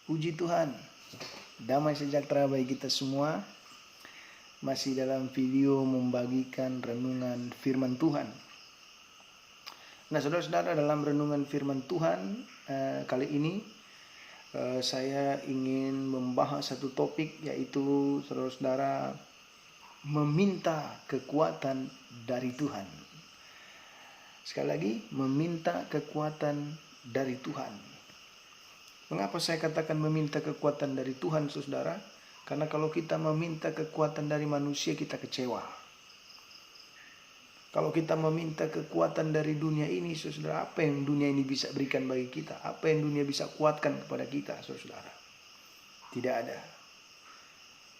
Puji Tuhan, damai sejahtera bagi kita semua. Masih dalam video membagikan renungan firman Tuhan. Nah, saudara-saudara, dalam renungan firman Tuhan kali ini saya ingin membahas satu topik, yaitu saudara-saudara meminta kekuatan dari Tuhan. Sekali lagi, meminta kekuatan dari Tuhan. Mengapa saya katakan meminta kekuatan dari Tuhan, saudara? Karena kalau kita meminta kekuatan dari manusia, kita kecewa. Kalau kita meminta kekuatan dari dunia ini, saudara, apa yang dunia ini bisa berikan bagi kita? Apa yang dunia bisa kuatkan kepada kita, saudara? Tidak ada.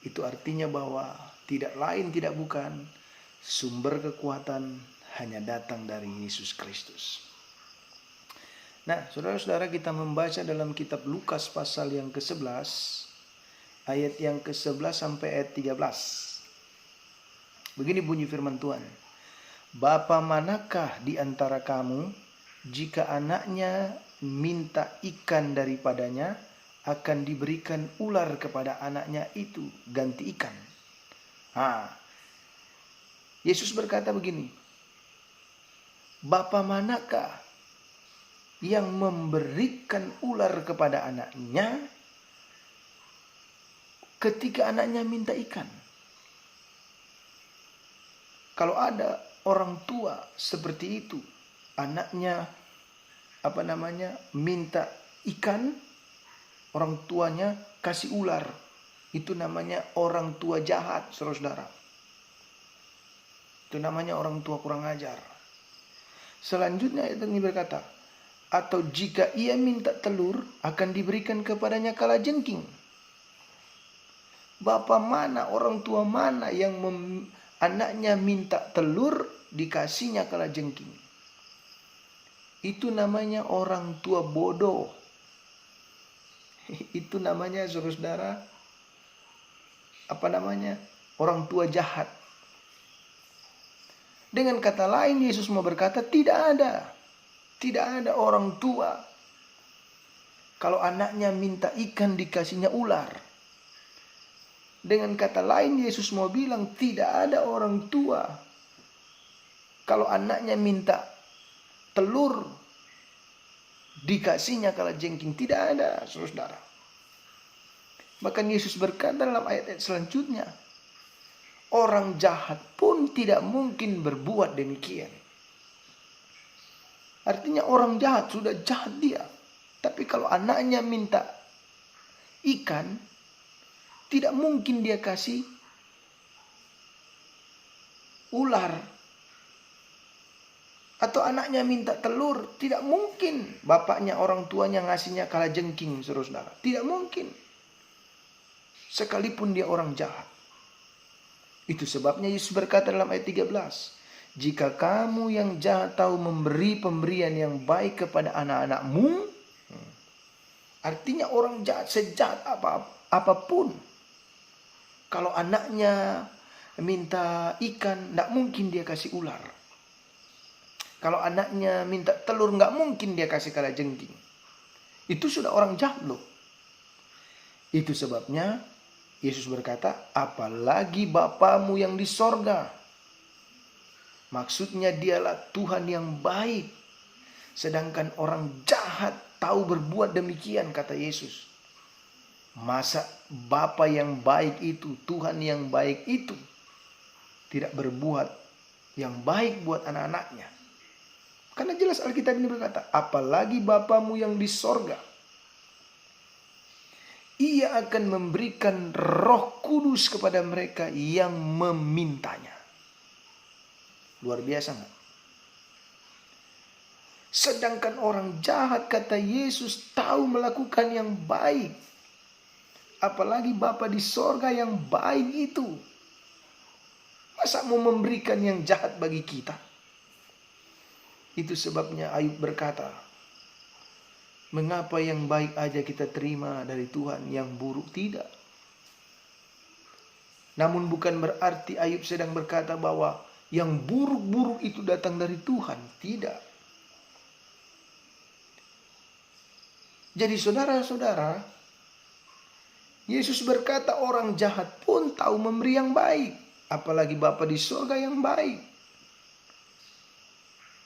Itu artinya bahwa tidak lain tidak bukan, sumber kekuatan hanya datang dari Yesus Kristus. Nah, saudara-saudara, kita membaca dalam kitab Lukas pasal yang ke-11, ayat yang ke-11 sampai ayat 13. Begini bunyi firman Tuhan. Bapa manakah di antara kamu, jika anaknya minta ikan daripadanya, akan diberikan ular kepada anaknya itu, ganti ikan. Yesus berkata begini, Bapa manakah yang memberikan ular kepada anaknya ketika anaknya minta ikan? Kalau ada orang tua seperti itu, anaknya minta ikan, orang tuanya kasih ular, itu namanya orang tua jahat, saudara. Itu namanya orang tua kurang ajar. Selanjutnya ini berkata, atau jika ia minta telur, akan diberikan kepadanya kalajengking. Bapa mana, orang tua mana yang anaknya minta telur, dikasihnya kalajengking? Itu namanya orang tua bodoh. Itu namanya, saudara, orang tua jahat. Dengan kata lain, Yesus mau berkata, tidak ada orang tua kalau anaknya minta ikan dikasihnya ular. Dengan kata lain, Yesus mau bilang tidak ada orang ua kalau anaknya minta telur dikasihnya kalajengking. Tidak ada, saudara. Bahkan Yesus berkata dalam ayat-ayat selanjutnya, orang jahat pun tidak mungkin berbuat demikian. Artinya orang jahat sudah jahat dia. Tapi kalau anaknya minta ikan, tidak mungkin dia kasih ular. Atau anaknya minta telur, tidak mungkin bapaknya, orang tuanya ngasihnya kalajengking, saudara. Tidak mungkin. Sekalipun dia orang jahat. Itu sebabnya Yesus berkata dalam ayat 13. Jika kamu yang jahat tahu memberi pemberian yang baik kepada anak-anakmu, artinya orang jahat sejahat apapun, kalau anaknya minta ikan, tidak mungkin dia kasih ular. Kalau anaknya minta telur, nggak mungkin dia kasih kalajengking. Itu sudah orang jahat loh. Itu sebabnya Yesus berkata, apalagi Bapamu yang di sorga. Maksudnya dialah Tuhan yang baik. Sedangkan orang jahat tahu berbuat demikian, kata Yesus. Masa Bapa yang baik itu, Tuhan yang baik itu, tidak berbuat yang baik buat anak-anaknya? Karena jelas Alkitab ini berkata, apalagi Bapamu yang di sorga, Ia akan memberikan Roh Kudus kepada mereka yang memintanya. Luar biasa nggak? Sedangkan orang jahat, kata Yesus, tahu melakukan yang baik. Apalagi Bapa di sorga yang baik itu. Masa mau memberikan yang jahat bagi kita? Itu sebabnya Ayub berkata, mengapa yang baik aja kita terima dari Tuhan, yang buruk tidak? Namun bukan berarti Ayub sedang berkata bahwa yang buruk-buruk itu datang dari Tuhan. Tidak. Jadi saudara-saudara, Yesus berkata orang jahat pun tahu memberi yang baik. Apalagi Bapa di surga yang baik.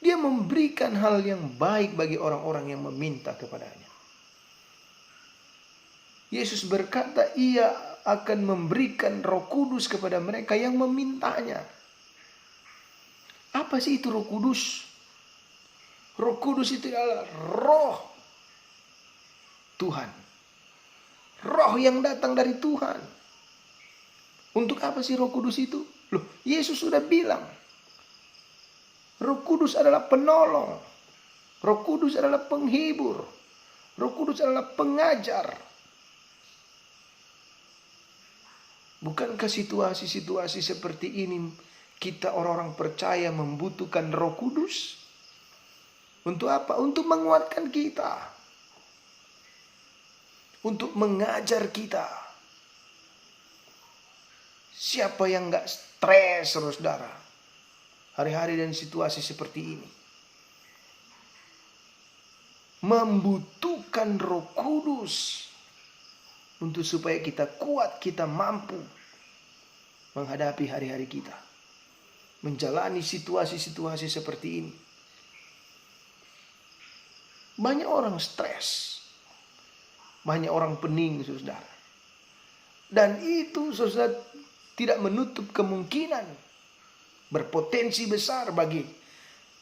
Dia memberikan hal yang baik bagi orang-orang yang meminta kepadanya. Yesus berkata ia akan memberikan Roh Kudus kepada mereka yang memintanya. Apa sih itu Roh Kudus? Roh Kudus itu adalah roh Tuhan. Roh yang datang dari Tuhan. Untuk apa sih Roh Kudus itu? Loh, Yesus sudah bilang. Roh Kudus adalah penolong. Roh Kudus adalah penghibur. Roh Kudus adalah pengajar. Bukankah situasi-situasi seperti ini kita orang-orang percaya membutuhkan Roh Kudus? Untuk apa? Untuk menguatkan kita. Untuk mengajar kita. Siapa yang gak stres, saudara? Hari-hari dan situasi seperti ini. Membutuhkan Roh Kudus. Untuk supaya kita kuat, kita mampu menghadapi hari-hari kita. Menjalani situasi-situasi seperti ini. Banyak orang stres. Banyak orang pening, saudara. Dan itu, saudara, tidak menutup kemungkinan berpotensi besar bagi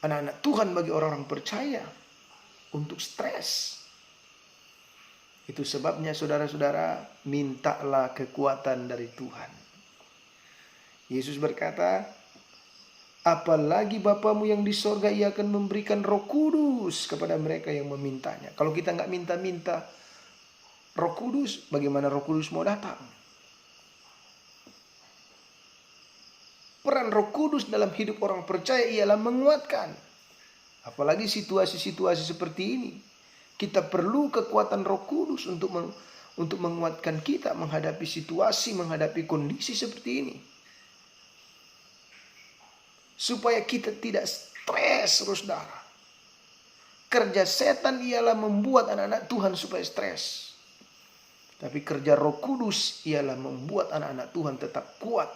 anak-anak Tuhan, bagi orang-orang percaya untuk stres. Itu sebabnya saudara-saudara, mintalah kekuatan dari Tuhan. Yesus berkata, apalagi Bapamu yang di sorga, ia akan memberikan Roh Kudus kepada mereka yang memintanya. Kalau kita nggak minta-minta Roh Kudus, bagaimana Roh Kudus mau datang? Peran Roh Kudus dalam hidup orang percaya ialah menguatkan. Apalagi situasi-situasi seperti ini. Kita perlu kekuatan Roh Kudus untuk menguatkan kita menghadapi situasi, menghadapi kondisi seperti ini. Supaya kita tidak stres, saudara. Kerja setan ialah membuat anak-anak Tuhan supaya stres. Tapi kerja Roh Kudus ialah membuat anak-anak Tuhan tetap kuat,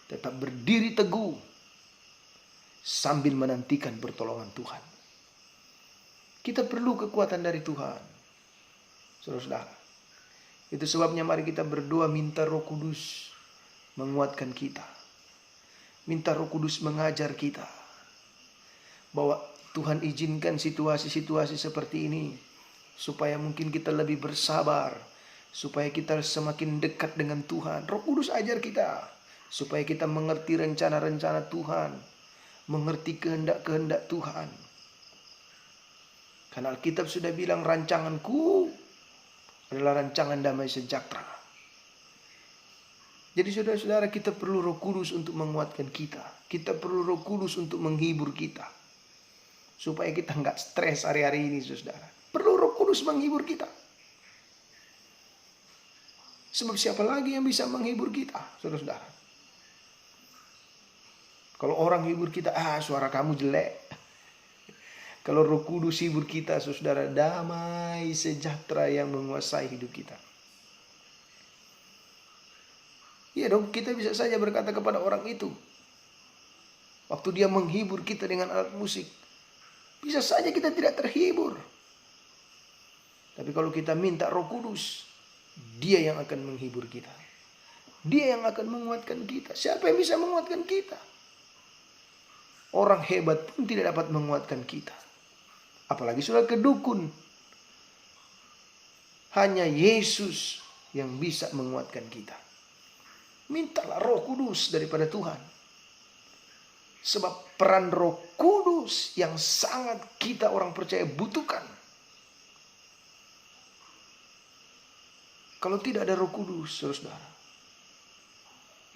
tetap berdiri teguh sambil menantikan pertolongan Tuhan. Kita perlu kekuatan dari Tuhan, saudara-saudara. Itu sebabnya mari kita berdoa minta Roh Kudus menguatkan kita. Minta Roh Kudus mengajar kita. Bahwa Tuhan izinkan situasi-situasi seperti ini supaya mungkin kita lebih bersabar, supaya kita semakin dekat dengan Tuhan. Roh Kudus ajar kita supaya kita mengerti rencana-rencana Tuhan, mengerti kehendak-kehendak Tuhan. Karena Alkitab sudah bilang rancanganku adalah rancangan damai sejahtera. Jadi saudara-saudara, kita perlu Roh Kudus untuk menguatkan kita. Kita perlu Roh Kudus untuk menghibur kita. Supaya kita nggak stres hari-hari ini, saudara. Perlu Roh Kudus menghibur kita. Sebab siapa lagi yang bisa menghibur kita, saudara-saudara? Kalau orang hibur kita, suara kamu jelek. Kalau Roh Kudus hibur kita, saudara, damai sejahtera yang menguasai hidup kita. Iya dong, kita bisa saja berkata kepada orang itu, waktu dia menghibur kita dengan alat musik, bisa saja kita tidak terhibur. Tapi kalau kita minta Roh Kudus, Dia yang akan menghibur kita. Dia yang akan menguatkan kita. Siapa yang bisa menguatkan kita? Orang hebat pun tidak dapat menguatkan kita. Apalagi sudah ke dukun. Hanya Yesus yang bisa menguatkan kita. Mintalah Roh Kudus daripada Tuhan. Sebab peran Roh Kudus yang sangat kita orang percaya butuhkan. Kalau tidak ada Roh Kudus, saudara,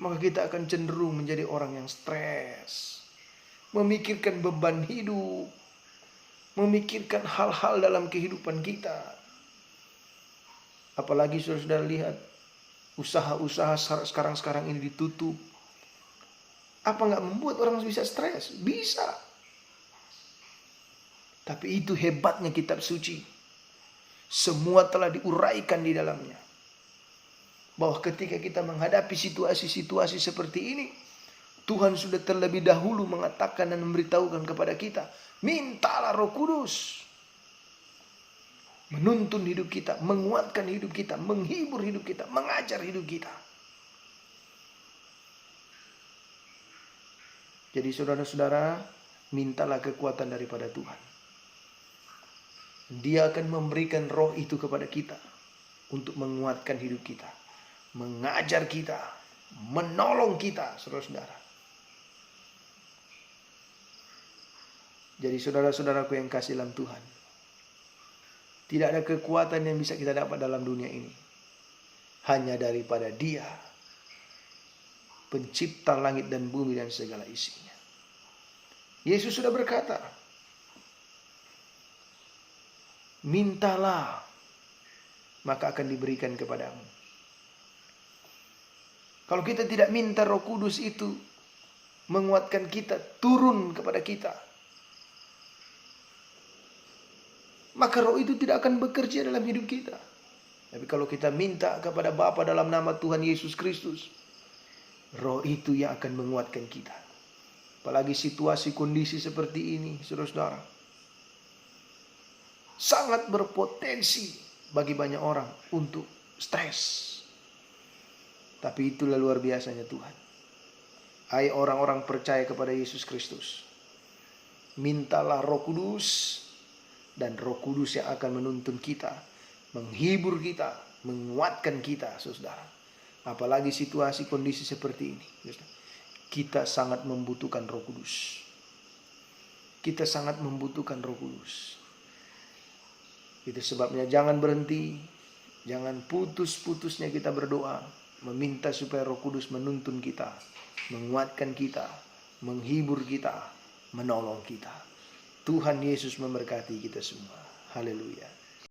maka kita akan cenderung menjadi orang yang stres. Memikirkan beban hidup. Memikirkan hal-hal dalam kehidupan kita. Apalagi saudara lihat, usaha-usaha sekarang ini ditutup. Apa nggak membuat orang bisa stres? Bisa. Tapi itu hebatnya kitab suci. Semua telah diuraikan di dalamnya. bahwa ketika kita menghadapi situasi-situasi seperti ini, Tuhan sudah terlebih dahulu mengatakan dan memberitahukan kepada kita, mintalah Roh Kudus menuntun hidup kita, menguatkan hidup kita, menghibur hidup kita, mengajar hidup kita. Jadi saudara-saudara, mintalah kekuatan daripada Tuhan. Dia akan memberikan roh itu kepada kita untuk menguatkan hidup kita, mengajar kita, menolong kita, saudara-saudara. Jadi saudara-saudaraku yang kasih dalam Tuhan, tidak ada kekuatan yang bisa kita dapat dalam dunia ini hanya daripada Dia, pencipta langit dan bumi dan segala isinya. Yesus sudah berkata, mintalah, maka akan diberikan kepadamu. Kalau kita tidak minta Roh Kudus itu menguatkan kita, turun kepada kita, maka roh itu tidak akan bekerja dalam hidup kita. Tapi kalau kita minta kepada Bapa dalam nama Tuhan Yesus Kristus, roh itu yang akan menguatkan kita. Apalagi situasi kondisi seperti ini, saudara-saudara, sangat berpotensi bagi banyak orang untuk stres. Tapi itulah luar biasanya Tuhan. Hai orang-orang percaya kepada Yesus Kristus, mintalah Roh Kudus, dan Roh Kudus yang akan menuntun kita, menghibur kita, menguatkan kita, saudara. Apalagi situasi kondisi seperti ini, kita sangat membutuhkan Roh Kudus. Kita sangat membutuhkan Roh Kudus. Itu sebabnya jangan berhenti, jangan putus-putusnya kita berdoa, meminta supaya Roh Kudus menuntun kita, menguatkan kita, menghibur kita, menolong kita. Tuhan Yesus memberkati kita semua. Haleluya.